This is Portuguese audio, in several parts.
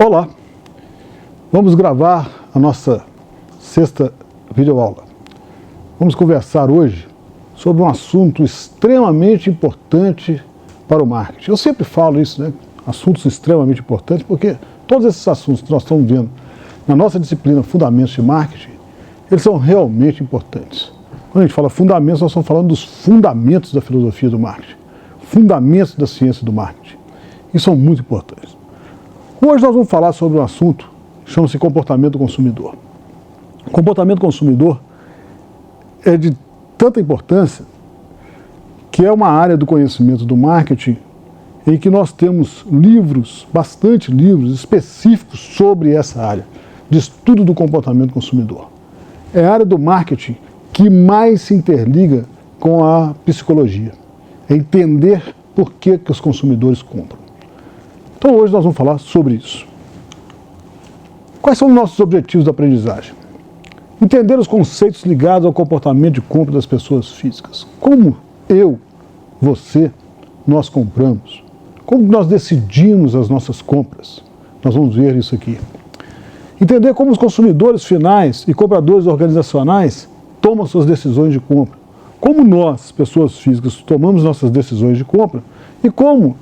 Olá, vamos gravar a nossa sexta videoaula. Vamos conversar hoje sobre um assunto extremamente importante para o marketing. Eu sempre falo isso, né? Assuntos extremamente importantes, porque todos esses assuntos que nós estamos vendo na nossa disciplina Fundamentos de Marketing, eles são realmente importantes. Quando a gente fala fundamentos, nós estamos falando dos fundamentos da filosofia do marketing, fundamentos da ciência do marketing, e são muito importantes. Hoje nós vamos falar sobre um assunto que chama-se comportamento do consumidor. O comportamento do consumidor é de tanta importância que é uma área do conhecimento do marketing em que nós temos livros, bastante livros específicos sobre essa área, de estudo do comportamento do consumidor. É a área do marketing que mais se interliga com a psicologia. É entender por que os consumidores compram. Então hoje nós vamos falar sobre isso. Quais são os nossos objetivos da aprendizagem? Entender os conceitos ligados ao comportamento de compra das pessoas físicas. Como eu, você, nós compramos. Como nós decidimos as nossas compras. Nós vamos ver isso aqui. Entender como os consumidores finais e compradores organizacionais tomam suas decisões de compra. Como nós, pessoas físicas, tomamos nossas decisões de compra e como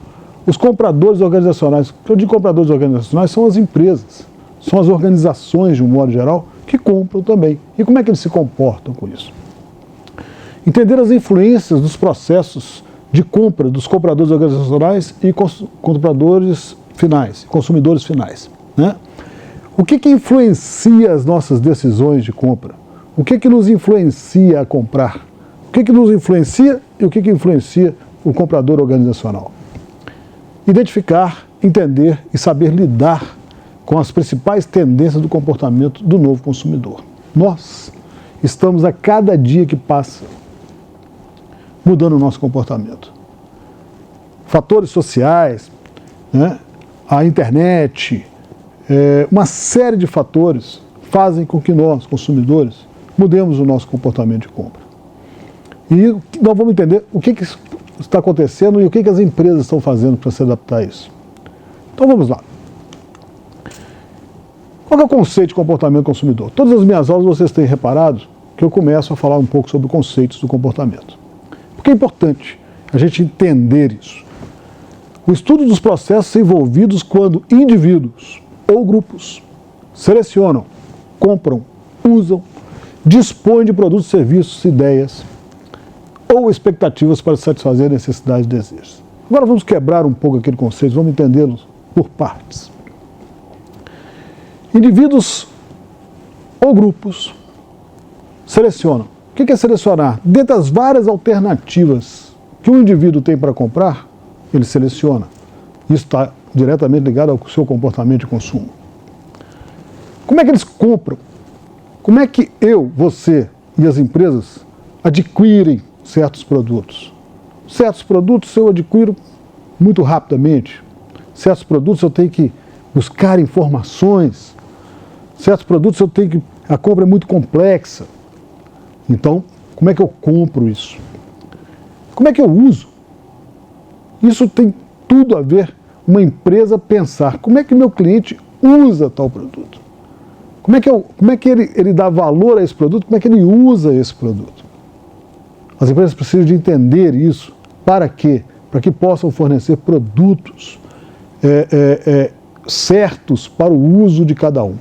os compradores organizacionais, que eu digo compradores organizacionais, são as empresas, são as organizações, de um modo geral, que compram também. E como é que eles se comportam com isso? Entender as influências dos processos de compra dos compradores organizacionais e compradores finais, consumidores finais, né? O que influencia as nossas decisões de compra? O que nos influencia a comprar? O que nos influencia e o que influencia o comprador organizacional? Identificar, entender e saber lidar com as principais tendências do comportamento do novo consumidor. Nós estamos a cada dia que passa mudando o nosso comportamento. Fatores sociais, né, a internet, uma série de fatores fazem com que nós, consumidores, mudemos o nosso comportamento de compra. E nós vamos entender o que está acontecendo e o que as empresas estão fazendo para se adaptar a isso. Então vamos lá. Qual é o conceito de comportamento do consumidor? Todas as minhas aulas vocês têm reparado que eu começo a falar um pouco sobre conceitos do comportamento. Porque é importante a gente entender isso. O estudo dos processos envolvidos quando indivíduos ou grupos selecionam, compram, usam, dispõem de produtos, serviços, ideias ou expectativas para satisfazer necessidades e desejos. Agora vamos quebrar um pouco aquele conceito, vamos entendê-los por partes. Indivíduos ou grupos selecionam. O que é selecionar? Dentre as várias alternativas que um indivíduo tem para comprar, ele seleciona. Isso está diretamente ligado ao seu comportamento de consumo. Como é que eles compram? Como é que eu, você e as empresas adquirem certos produtos? Certos produtos eu adquiro muito rapidamente. Certos produtos eu tenho que buscar informações. Certos produtos eu tenho que... A compra é muito complexa. Então, como é que eu compro isso? Como é que eu uso? Isso tem tudo a ver uma empresa pensar. Como é que o meu cliente usa tal produto? Como é que ele dá valor a esse produto? Como é que ele usa esse produto? As empresas precisam de entender isso. Para quê? Para que possam fornecer produtos certos para o uso de cada um.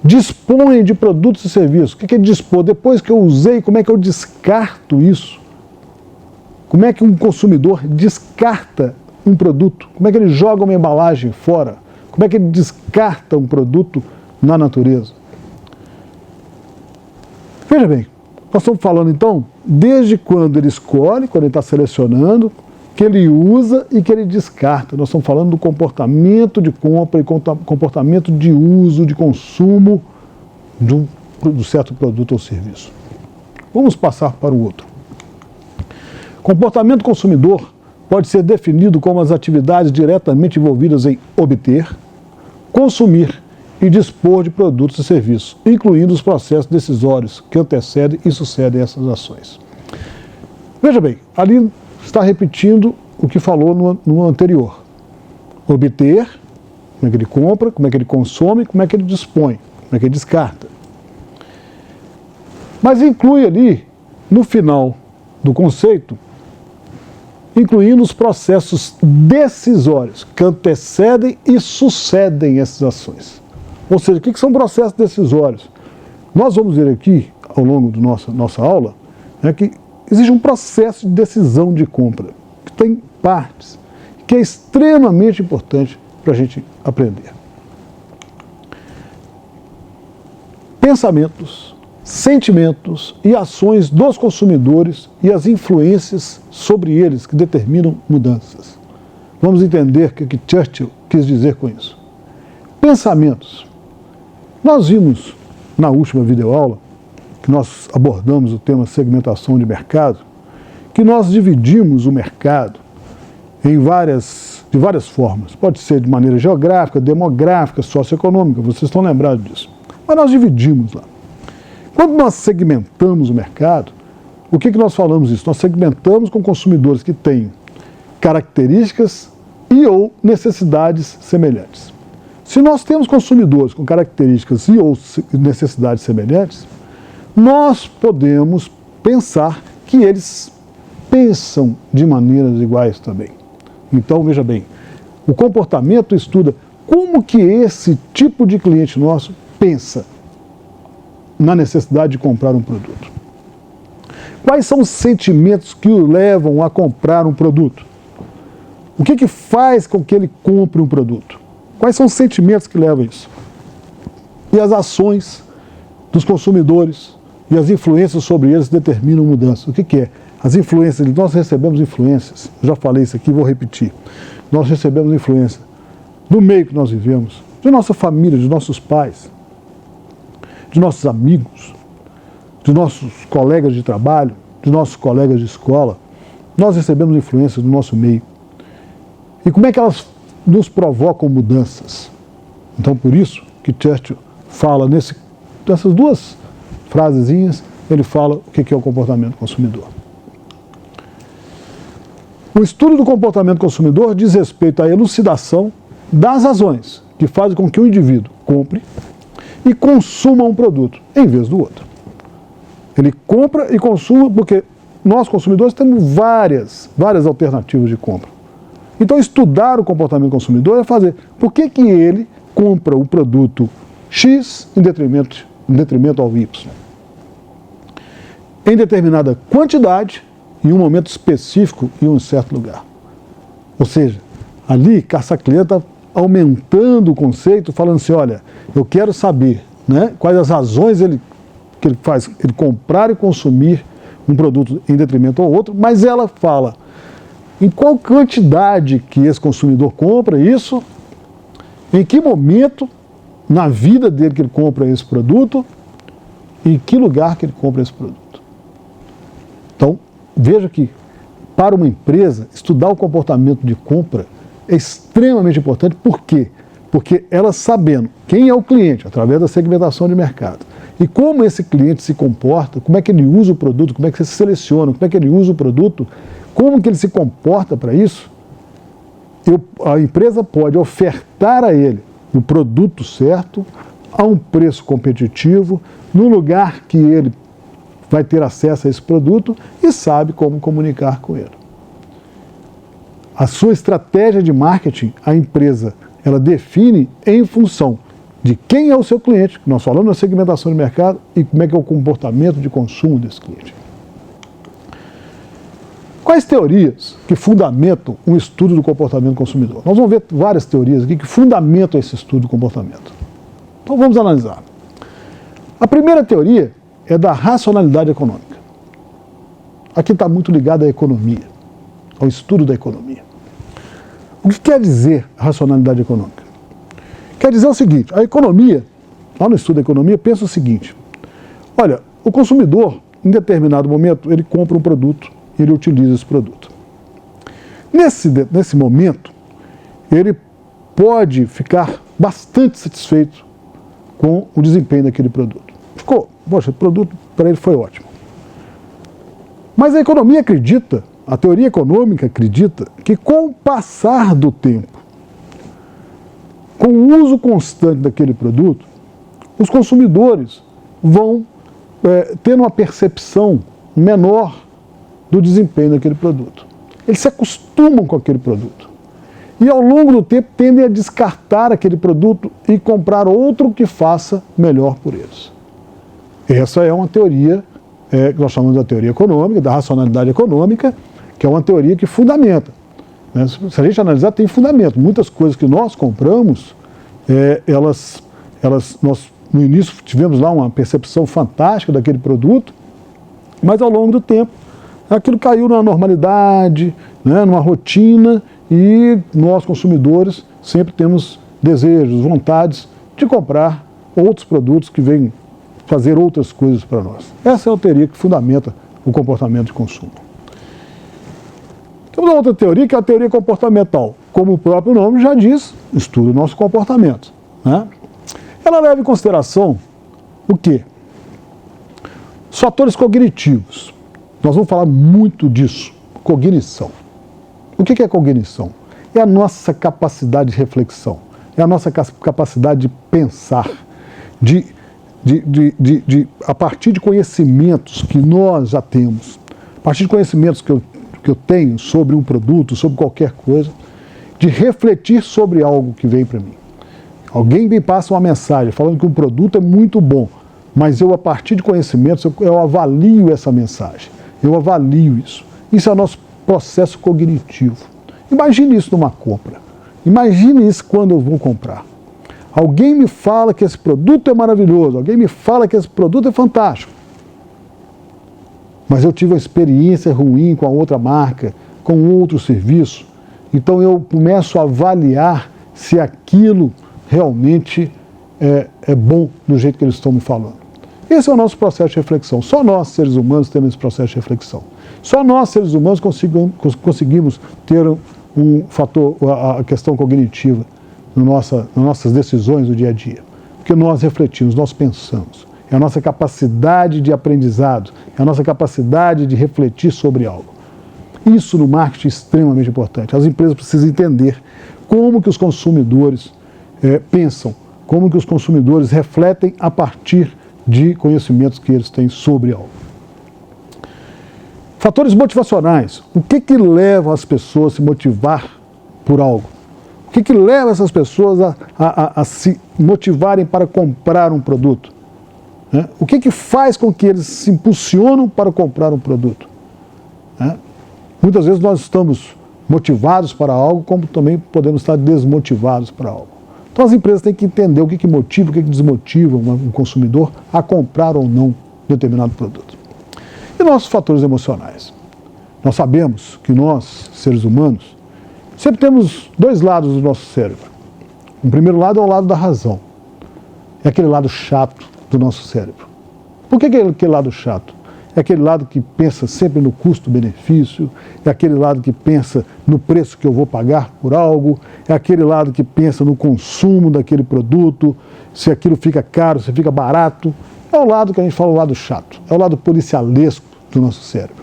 Dispõem de produtos e serviços. O que é dispor? Depois que eu usei, como é que eu descarto isso? Como é que um consumidor descarta um produto? Como é que ele joga uma embalagem fora? Como é que ele descarta um produto na natureza? Veja bem, nós estamos falando então, desde quando ele escolhe, quando ele está selecionando, que ele usa e que ele descarta. Nós estamos falando do comportamento de compra e comportamento de uso, de consumo de um certo produto ou serviço. Vamos passar para o outro. Comportamento consumidor pode ser definido como as atividades diretamente envolvidas em obter, consumir e dispor de produtos e serviços, incluindo os processos decisórios que antecedem e sucedem essas ações. Veja bem, ali está repetindo o que falou no anterior. Obter, Como é que ele compra, como é que ele consome, como é que ele dispõe, como é que ele descarta. Mas inclui ali, no final do conceito, incluindo os processos decisórios que antecedem e sucedem essas ações. Ou seja, o que são processos decisórios? Nós vamos ver aqui, ao longo da nossa aula, que existe um processo de decisão de compra, que tem partes, que é extremamente importante para a gente aprender. Pensamentos, sentimentos e ações dos consumidores e as influências sobre eles que determinam mudanças. Vamos entender o que Churchill quis dizer com isso. Pensamentos. Nós vimos na última videoaula, que nós abordamos o tema segmentação de mercado, que nós dividimos o mercado de várias formas. Pode ser de maneira geográfica, demográfica, socioeconômica, vocês estão lembrados disso. Mas nós dividimos lá. Quando nós segmentamos o mercado, o que nós falamos isso? Nós segmentamos com consumidores que têm características e ou necessidades semelhantes. Se nós temos consumidores com características e ou necessidades semelhantes, nós podemos pensar que eles pensam de maneiras iguais também. Então, veja bem, o comportamento estuda como que esse tipo de cliente nosso pensa na necessidade de comprar um produto. Quais são os sentimentos que o levam a comprar um produto? O que faz com que ele compre um produto? Quais são os sentimentos que levam a isso? E as ações dos consumidores e as influências sobre eles determinam mudança. O que é? As influências, nós recebemos influências, eu já falei isso aqui, vou repetir. Nós recebemos influência do meio que nós vivemos, de nossa família, de nossos pais, de nossos amigos, de nossos colegas de trabalho, de nossos colegas de escola. Nós recebemos influências do nosso meio. E como é que elas nos provocam mudanças? Então, por isso que Churchill fala nessas duas frasezinhas, ele fala o que é o comportamento consumidor. O estudo do comportamento consumidor diz respeito à elucidação das razões que fazem com que o indivíduo compre e consuma um produto em vez do outro. Ele compra e consuma porque nós, consumidores, temos várias alternativas de compra. Então, estudar o comportamento consumidor é fazer por que ele compra o produto X em detrimento ao Y. Em determinada quantidade, em um momento específico, em um certo lugar. Ou seja, ali, caça-cliente está aumentando o conceito, falando assim, olha, eu quero saber, né, quais as razões que ele faz ele comprar e consumir um produto em detrimento ao outro, mas ela fala em qual quantidade que esse consumidor compra isso, em que momento na vida dele que ele compra esse produto e em que lugar que ele compra esse produto. Então, veja que para uma empresa, estudar o comportamento de compra é extremamente importante. Por quê? Porque ela sabendo quem é o cliente, através da segmentação de mercado, e como esse cliente se comporta, como é que ele usa o produto, como é que você seleciona, como é que ele usa o produto, como que ele se comporta para isso, a empresa pode ofertar a ele o produto certo, a um preço competitivo, no lugar que ele vai ter acesso a esse produto e sabe como comunicar com ele. A sua estratégia de marketing, a empresa, ela define em função de quem é o seu cliente, que nós falamos na segmentação de mercado, e como é que é o comportamento de consumo desse cliente. Quais teorias que fundamentam um estudo do comportamento do consumidor? Nós vamos ver várias teorias aqui que fundamentam esse estudo do comportamento. Então vamos analisar. A primeira teoria é da racionalidade econômica. Aqui está muito ligado à economia, ao estudo da economia. O que quer dizer racionalidade econômica? Quer dizer o seguinte, a economia, lá no estudo da economia, pensa o seguinte, olha, o consumidor, em determinado momento, ele compra um produto e ele utiliza esse produto. Nesse momento, ele pode ficar bastante satisfeito com o desempenho daquele produto. Poxa, o produto para ele foi ótimo. Mas a economia acredita, a teoria econômica acredita, que com o passar do tempo, com o uso constante daquele produto, os consumidores vão tendo uma percepção menor do desempenho daquele produto. Eles se acostumam com aquele produto. E ao longo do tempo tendem a descartar aquele produto e comprar outro que faça melhor por eles. Essa é uma teoria que nós chamamos da teoria econômica, da racionalidade econômica, que é uma teoria que fundamenta. Se a gente analisar, tem fundamento. Muitas coisas que nós compramos, nós no início tivemos lá uma percepção fantástica daquele produto, mas ao longo do tempo aquilo caiu na normalidade, numa rotina, e nós, consumidores, sempre temos desejos, vontades de comprar outros produtos que vêm fazer outras coisas para nós. Essa é a teoria que fundamenta o comportamento de consumo. Temos uma outra teoria, que é a teoria comportamental. Como o próprio nome já diz, estuda o nosso comportamento. Ela leva em consideração o quê? Os fatores cognitivos. Nós vamos falar muito disso. Cognição. O que é cognição? É a nossa capacidade de reflexão, é a nossa capacidade de pensar, a partir de conhecimentos que nós já temos, a partir de conhecimentos que eu tenho sobre um produto, sobre qualquer coisa, de refletir sobre algo que vem para mim. Alguém me passa uma mensagem falando que um produto é muito bom, mas eu, a partir de conhecimentos, eu avalio essa mensagem, eu avalio isso. Isso é o nosso processo cognitivo. Imagine isso numa compra. Imagine isso quando eu vou comprar. Alguém me fala que esse produto é maravilhoso, alguém me fala que esse produto é fantástico. Mas eu tive uma experiência ruim com a outra marca, com outro serviço. Então eu começo a avaliar se aquilo realmente é bom do jeito que eles estão me falando. Esse é o nosso processo de reflexão. Só nós, seres humanos, temos esse processo de reflexão. Só nós, seres humanos, conseguimos ter um fator, a questão cognitiva nas nossas decisões do dia a dia. Porque nós refletimos, nós pensamos. É a nossa capacidade de aprendizado, é a nossa capacidade de refletir sobre algo. Isso no marketing é extremamente importante. As empresas precisam entender como que os consumidores pensam, como que os consumidores refletem a partir de conhecimentos que eles têm sobre algo. Fatores motivacionais. O que leva as pessoas a se motivar por algo? O que leva essas pessoas a se motivarem para comprar um produto? O que faz com que eles se impulsionam para comprar um produto? Muitas vezes nós estamos motivados para algo, como também podemos estar desmotivados para algo. Então as empresas têm que entender o que motiva, o que desmotiva um consumidor a comprar ou não determinado produto. E nossos fatores emocionais. Nós sabemos que nós, seres humanos, sempre temos dois lados do nosso cérebro. O primeiro lado é o lado da razão. É aquele lado chato do nosso cérebro. Por que é aquele lado chato? É aquele lado que pensa sempre no custo-benefício, é aquele lado que pensa no preço que eu vou pagar por algo, é aquele lado que pensa no consumo daquele produto, se aquilo fica caro, se fica barato. É o lado que a gente fala, o lado chato, é o lado policialesco do nosso cérebro.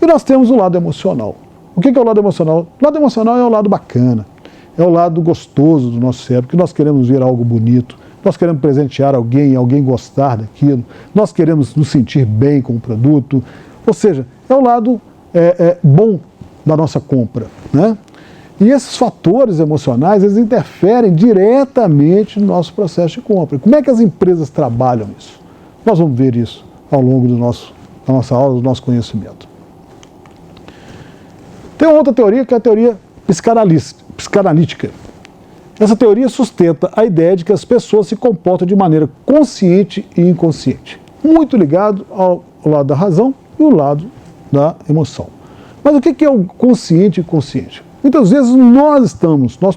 E nós temos o lado emocional. O que é o lado emocional? O lado emocional é o lado bacana, é o lado gostoso do nosso cérebro, que nós queremos ver algo bonito, nós queremos presentear alguém gostar daquilo, nós queremos nos sentir bem com o produto, ou seja, é o lado bom da nossa compra, né? E esses fatores emocionais, eles interferem diretamente no nosso processo de compra. Como é que as empresas trabalham isso? Nós vamos ver isso ao longo da nossa aula, do nosso conhecimento. Tem uma outra teoria, que é a teoria psicanalítica. Essa teoria sustenta a ideia de que as pessoas se comportam de maneira consciente e inconsciente, muito ligado ao lado da razão e o lado da emoção. Mas o que é o consciente e inconsciente? Muitas vezes nós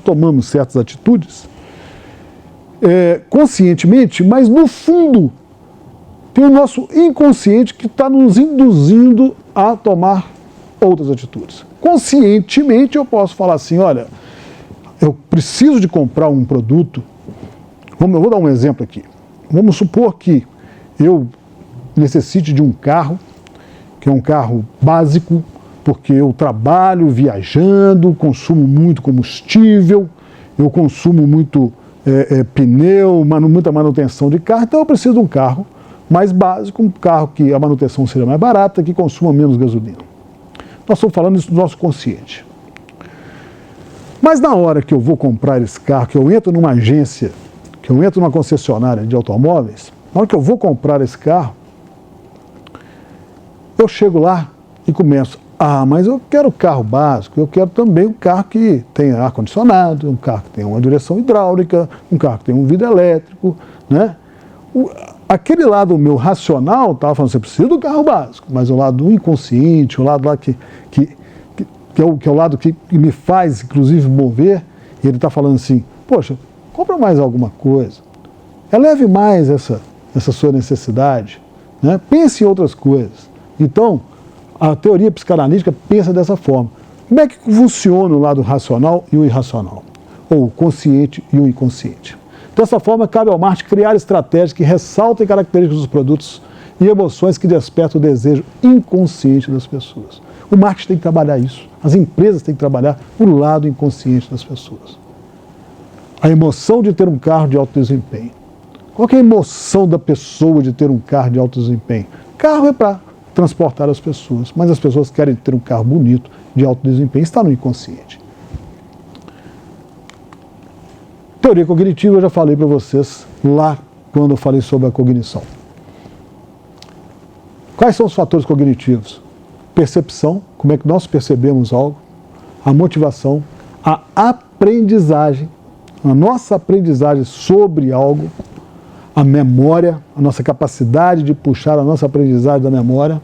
tomamos certas atitudes conscientemente, mas no fundo tem o nosso inconsciente que está nos induzindo a tomar outras atitudes. Conscientemente eu posso falar assim, olha, eu preciso de comprar um produto, eu vou dar um exemplo aqui. Vamos supor que eu necessite de um carro, que é um carro básico, porque eu trabalho viajando, consumo muito combustível, eu consumo muito pneu, muita manutenção de carro, então eu preciso de um carro mais básico, um carro que a manutenção seja mais barata, que consuma menos gasolina. Nós estamos falando isso do nosso consciente. Mas na hora que eu vou comprar esse carro, que eu entro numa agência, que eu entro numa concessionária de automóveis, na hora que eu vou comprar esse carro, eu chego lá e começo, mas eu quero carro básico, eu quero também um carro que tenha ar-condicionado, um carro que tenha uma direção hidráulica, um carro que tenha um vidro elétrico, né? Aquele lado meu racional estava falando, você precisa do carro básico, mas o lado do inconsciente, o lado lá que é o lado que me faz, inclusive, mover, e ele está falando assim, poxa, compra mais alguma coisa, eleve mais essa sua necessidade, né? Pense em outras coisas. Então, a teoria psicanalítica pensa dessa forma. Como é que funciona o lado racional e o irracional? Ou o consciente e o inconsciente? Dessa forma, cabe ao marketing criar estratégias que ressaltem características dos produtos e emoções que despertam o desejo inconsciente das pessoas. O marketing tem que trabalhar isso. As empresas têm que trabalhar o lado inconsciente das pessoas. A emoção de ter um carro de alto desempenho. Qual que é a emoção da pessoa de ter um carro de alto desempenho? Carro é para transportar as pessoas, mas as pessoas querem ter um carro bonito, de alto desempenho, está no inconsciente. Teoria cognitiva, eu já falei para vocês lá quando eu falei sobre a cognição. Quais são os fatores cognitivos? Percepção, como é que nós percebemos algo, a motivação, a aprendizagem, a nossa aprendizagem sobre algo, a memória, a nossa capacidade de puxar a nossa aprendizagem da memória,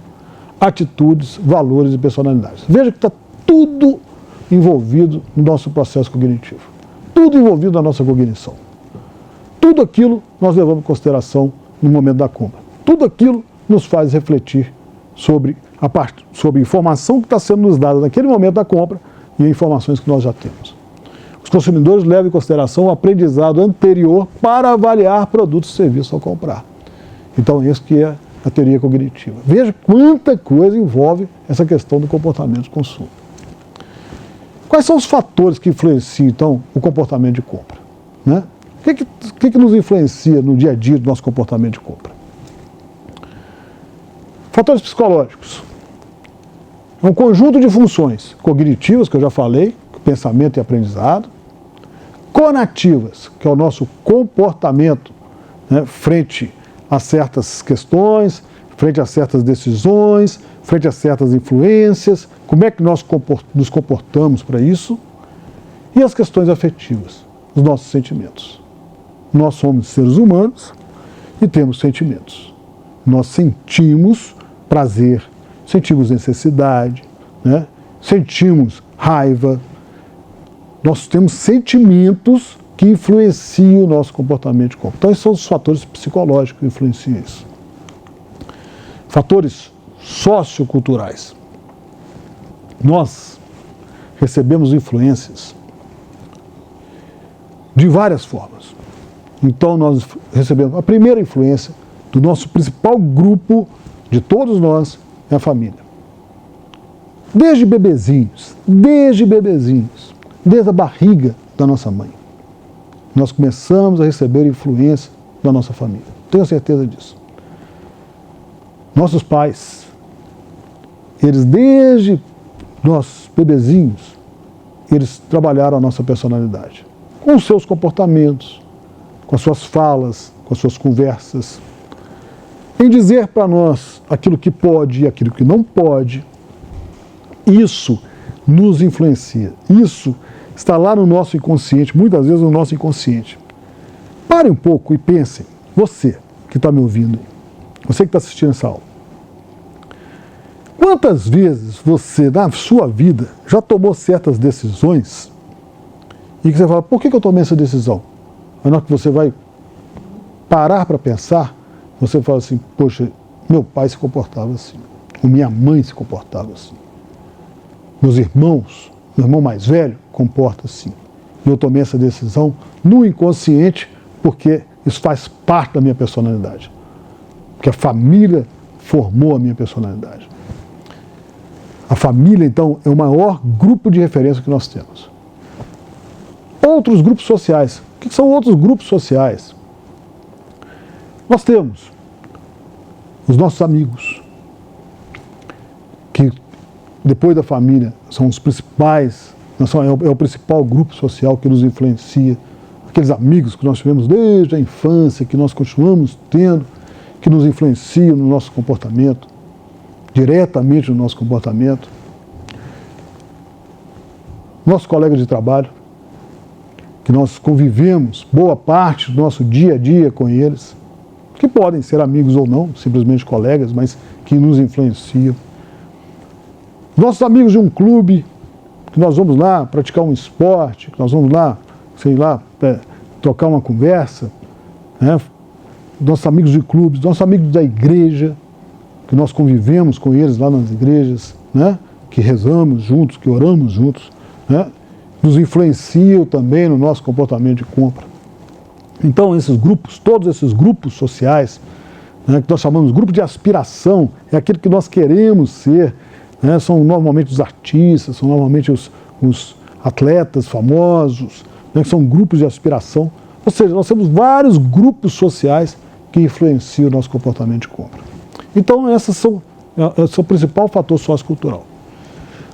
atitudes, valores e personalidades. Veja que está tudo envolvido no nosso processo cognitivo. Tudo envolvido na nossa cognição. Tudo aquilo nós levamos em consideração no momento da compra. Tudo aquilo nos faz refletir sobre a informação que está sendo nos dada naquele momento da compra e informações que nós já temos. Os consumidores levam em consideração o aprendizado anterior para avaliar produtos e serviços ao comprar. Então, isso que é a teoria cognitiva. Veja quanta coisa envolve essa questão do comportamento de consumo. Quais são os fatores que influenciam, então, o comportamento de compra? Né? O que nos influencia no dia a dia do nosso comportamento de compra? Fatores psicológicos. É um conjunto de funções cognitivas, que eu já falei, pensamento e aprendizado. Conativas, que é o nosso comportamento, né, frente a certas questões, frente a certas decisões, frente a certas influências, como é que nós nos comportamos para isso. E as questões afetivas, os nossos sentimentos. Nós somos seres humanos e temos sentimentos. Nós sentimos prazer, sentimos necessidade, né? Sentimos raiva. Nós temos sentimentos que influenciam o nosso comportamento de compra. Então, esses são os fatores psicológicos que influenciam isso. Fatores socioculturais. Nós recebemos influências de várias formas. Então, nós recebemos a primeira influência do nosso principal grupo de todos nós é a família. Desde bebezinhos, desde a barriga da nossa mãe, nós começamos a receber influência da nossa família. Tenho certeza disso. Nossos pais, eles desde nós bebezinhos, eles trabalharam a nossa personalidade, com os seus comportamentos, com as suas falas, com as suas conversas, em dizer para nós aquilo que pode e aquilo que não pode. Isso nos influencia. Isso está lá no nosso inconsciente, muitas vezes no nosso inconsciente. Pare um pouco e pense, você que está me ouvindo, você que está assistindo essa aula. Quantas vezes você, na sua vida, já tomou certas decisões e que você fala, por que eu tomei essa decisão? Mas na hora que você vai parar para pensar, você fala assim, poxa, meu pai se comportava assim, ou minha mãe se comportava assim. Meus irmãos, meu irmão mais velho, comporta assim. E eu tomei essa decisão no inconsciente, porque isso faz parte da minha personalidade. Porque a família formou a minha personalidade. A família, então, é o maior grupo de referência que nós temos. outros grupos sociais. O que são outros grupos sociais? Nós temos os nossos amigos, que depois da família são os principais, é o principal grupo social que nos influencia. Aqueles amigos que nós tivemos desde a infância, que nós continuamos tendo, que nos influenciam no nosso comportamento, diretamente no nosso comportamento. Nossos colegas de trabalho, que nós convivemos boa parte do nosso dia a dia com eles, que podem ser amigos ou não, simplesmente colegas, mas que nos influenciam. Nossos amigos de um clube, que nós vamos lá praticar um esporte, que nós vamos lá, sei lá, trocar uma conversa, né? Nossos amigos de clubes, nossos amigos da igreja, que nós convivemos com eles lá nas igrejas, né? Que rezamos juntos, que oramos juntos, né? Nos influenciam também no nosso comportamento de compra. Então, esses grupos, todos esses grupos sociais, né, que nós chamamos de grupo de aspiração, é aquilo que nós queremos ser, né, são normalmente os artistas, são normalmente os atletas famosos, né, que são grupos de aspiração. Ou seja, nós temos vários grupos sociais que influenciam o nosso comportamento de compra. Então, esse é o principal fator sociocultural.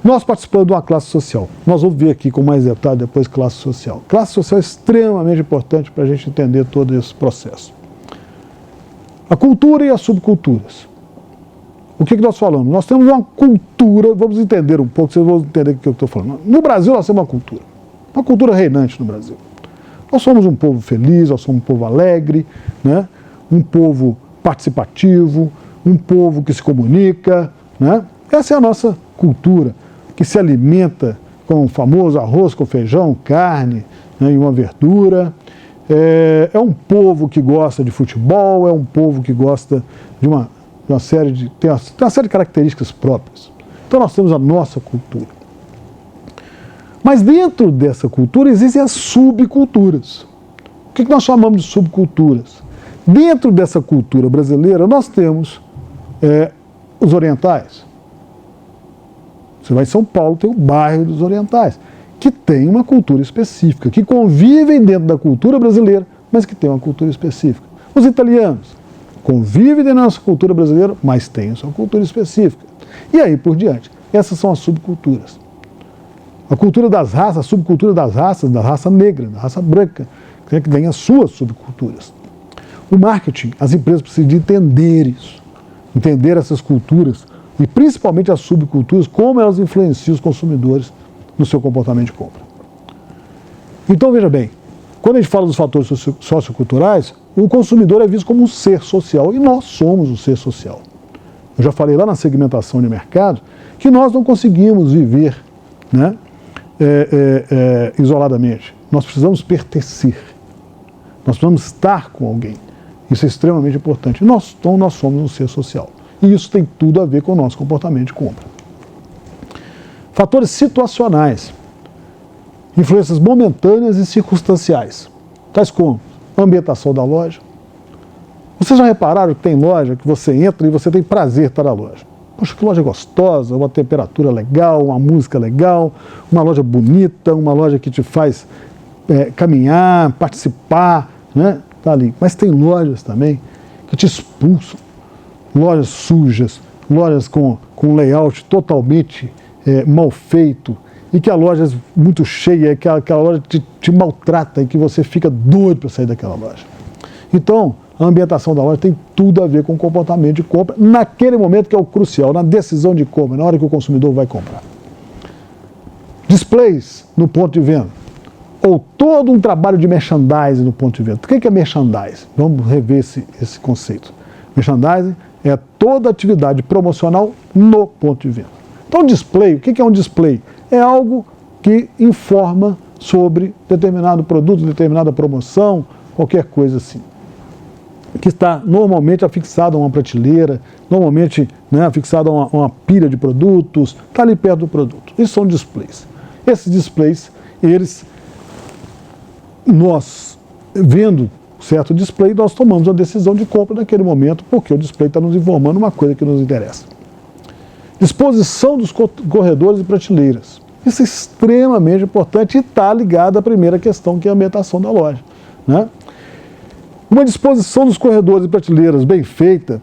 Nós participamos de uma classe social. Nós vamos ver aqui com mais detalhe depois classe social. Classe social é extremamente importante para a gente entender todo esse processo. A cultura e as subculturas. O que nós falamos? Nós temos uma cultura, vamos entender um pouco, vocês vão entender o que eu estou falando. No Brasil nós temos uma cultura reinante no Brasil. Nós somos um povo feliz, nós somos um povo alegre, né? Um povo participativo, um povo que se comunica, né? Essa é a nossa cultura, que se alimenta com o famoso arroz com feijão, carne, né, e uma verdura. É um povo que gosta de futebol, é um povo que gosta de uma série de... tem uma série de características próprias. Então nós temos a nossa cultura. Mas dentro dessa cultura existem as subculturas. O que nós chamamos de subculturas? Dentro dessa cultura brasileira nós temos os orientais. Você vai em São Paulo, tem o bairro dos orientais, que tem uma cultura específica, que convivem dentro da cultura brasileira, mas que tem uma cultura específica. Os italianos convivem dentro da nossa cultura brasileira, mas têm a sua cultura específica. E aí por diante. Essas são as subculturas. A cultura das raças, a subcultura das raças, da raça negra, da raça branca, que tem as suas subculturas. O marketing, as empresas precisam de entender isso, entender essas culturas, e principalmente as subculturas, como elas influenciam os consumidores no seu comportamento de compra. Então, veja bem, quando a gente fala dos fatores socioculturais, o consumidor é visto como um ser social, e nós somos um ser social. Eu já falei lá na segmentação de mercado que nós não conseguimos viver, né, isoladamente. Nós precisamos pertencer, nós precisamos estar com alguém. Isso é extremamente importante. Então, nós somos um ser social. E isso tem tudo a ver com o nosso comportamento de compra. Fatores situacionais. Influências momentâneas e circunstanciais. Tais como a ambientação da loja. Vocês já repararam que tem loja que você entra e você tem prazer de estar na loja? Poxa, que loja gostosa, uma temperatura legal, uma música legal, uma loja bonita, uma loja que te faz caminhar, participar, né? Tá ali. Mas tem lojas também que te expulsam. Lojas sujas, lojas com layout totalmente mal feito, e que a loja é muito cheia, que aquela loja te maltrata e que você fica doido para sair daquela loja. Então, a ambientação da loja tem tudo a ver com o comportamento de compra, naquele momento que é o crucial, na decisão de compra, na hora que o consumidor vai comprar. Displays no ponto de venda, ou todo um trabalho de merchandising no ponto de venda. O que é merchandising? Vamos rever esse conceito. Merchandising é toda atividade promocional no ponto de venda. Então, display, o que é um display? É algo que informa sobre determinado produto, determinada promoção, qualquer coisa assim. Que está normalmente afixado a uma prateleira, normalmente, né, afixado a uma pilha de produtos, está ali perto do produto. Isso são displays. Esses displays, nós, vendo certo display, nós tomamos a decisão de compra naquele momento, porque o display está nos informando uma coisa que nos interessa. Disposição dos corredores e prateleiras. Isso é extremamente importante e está ligado à primeira questão, que é a ambientação da loja, né? Uma disposição dos corredores e prateleiras bem feita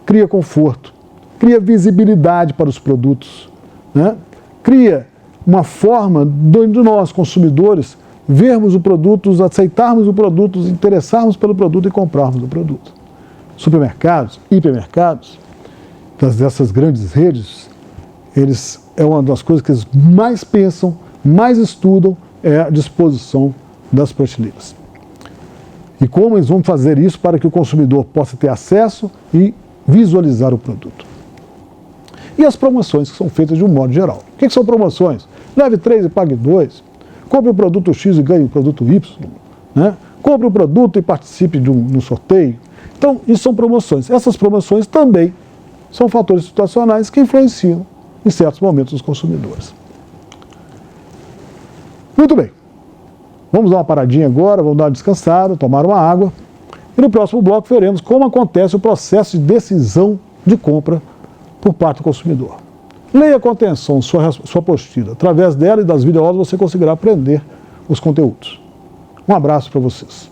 cria conforto, cria visibilidade para os produtos, né? Cria uma forma de nós, consumidores, vermos o produto, aceitarmos o produto, nos interessarmos pelo produto e comprarmos o produto. Supermercados, hipermercados, dessas grandes redes, é uma das coisas que eles mais pensam, mais estudam, é a disposição das prateleiras. E como eles vão fazer isso para que o consumidor possa ter acesso e visualizar o produto. E as promoções que são feitas de um modo geral. O que são promoções? Leve 3 e pague 2. Compre o produto X e ganhe o produto Y. Né? Compre o produto e participe de um sorteio. Então, isso são promoções. Essas promoções também são fatores situacionais que influenciam em certos momentos os consumidores. Muito bem. Vamos dar uma paradinha agora, vamos dar uma descansada, tomar uma água. E no próximo bloco veremos como acontece o processo de decisão de compra por parte do consumidor. Leia com atenção sua apostila. Através dela e das videoaulas você conseguirá aprender os conteúdos. Um abraço para vocês.